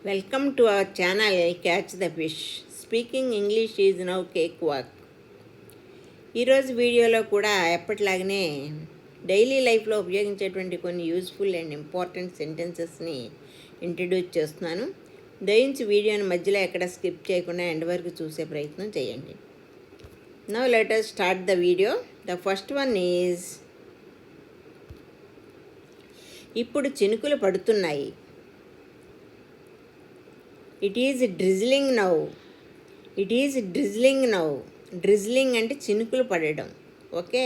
Welcome to our channel catch the fish. Speaking English is now cake walk. ఈరోజు వీడియోలో కూడా ఎప్పటిలాగనే daily లైఫ్లో ఉపయోగించేటువంటి కొన్ని యూజ్ఫుల్ అండ్ ఇంపార్టెంట్ సెంటెన్సెస్ని ఇంట్రడ్యూస్ చేస్తున్నాను. దయించి వీడియోని మధ్యలో ఎక్కడ స్కిప్ చేయకుండా ఎండ్ వరకు చూసే ప్రయత్నం చేయండి. Now let us start the video. The first one is, ఇప్పుడు చినుకులు పడుతున్నాయి. It is drizzling now. It is drizzling now. Drizzling అంటే చినుకులు పడడం. ఓకే,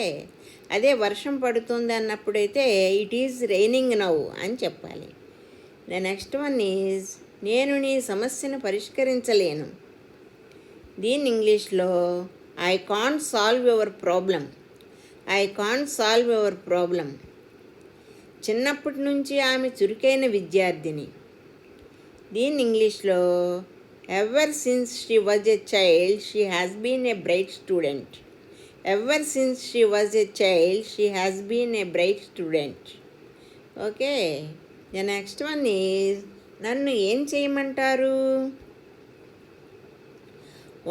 అదే వర్షం పడుతుంది అన్నప్పుడైతే ఇట్ ఈజ్ రైనింగ్ నౌ అని చెప్పాలి. ద నెక్స్ట్ వన్ ఈజ్, నేను నీ సమస్యను పరిష్కరించలేను. దీని ఇంగ్లీష్లో I can't solve your problem. I can't solve your problem. చిన్నప్పటి నుంచి ఆమె చురుకైన విద్యార్థిని. దీని ఇంగ్లీష్లో ever since she was a child she has been a bright student. Ever since she was a child she has been a bright student. Okay, the next one is, నన్ను ఏం చేయమంటారు.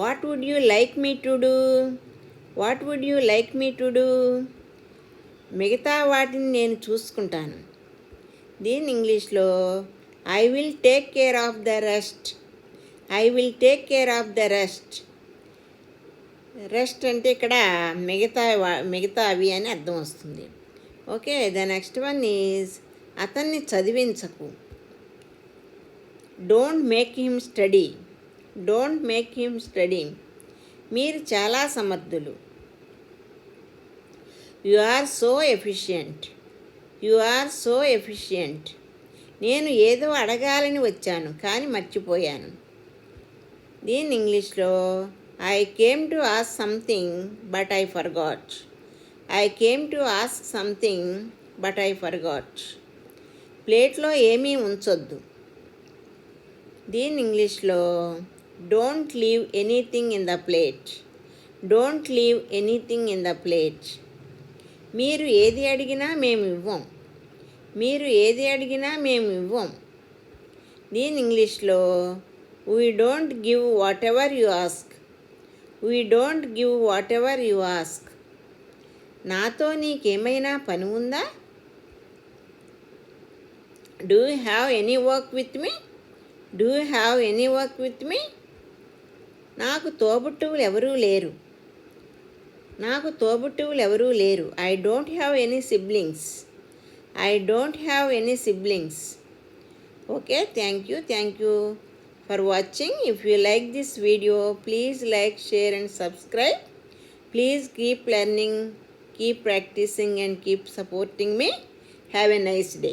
What would you like me to do. What would you like me to do. మిగతా వాటిని నేను చూసుకుంటాను. దీని ఇంగ్లీష్లో I will take care of the rest. I will take care of the rest. Rest అంటే ఇక్కడ మిగతావి అని అర్థం వస్తుంది. Okay, the next one is, అతన్ని చదివించకు. Don't make him study. Don't make him study. మీరు చాలా సమర్థులు. You are so efficient. You are so efficient. నేను ఏదో అడగాలని వచ్చాను కానీ మర్చిపోయాను. దీని ఇంగ్లీష్లో I came to ask something but I forgot. I came to ask something but I forgot. ప్లేట్లో ఏమీ ఉంచొద్దు. దీని ఇంగ్లీష్లో don't leave anything in the plate. Don't leave anything in the plate. మీరు ఏది అడిగినా మేము ఇవ్వం. మీరు ఏది అడిగినా మేము ఇవ్వం. దీని ఇంగ్లీష్లో we don't give whatever you ask. We don't give whatever you ask. నాతో నీకేమైనా పని ఉందా. Do you have any work with me. Do you have any work with me. నాకు తోబుట్టువులు ఎవరూ లేరు. నాకు తోబుట్టువులు ఎవరూ లేరు. I don't have any siblings. I don't have any siblings. Okay, thank you for watching. If you like this video, please like, share and subscribe. Please keep learning, keep practicing and keep supporting me. Have a nice day.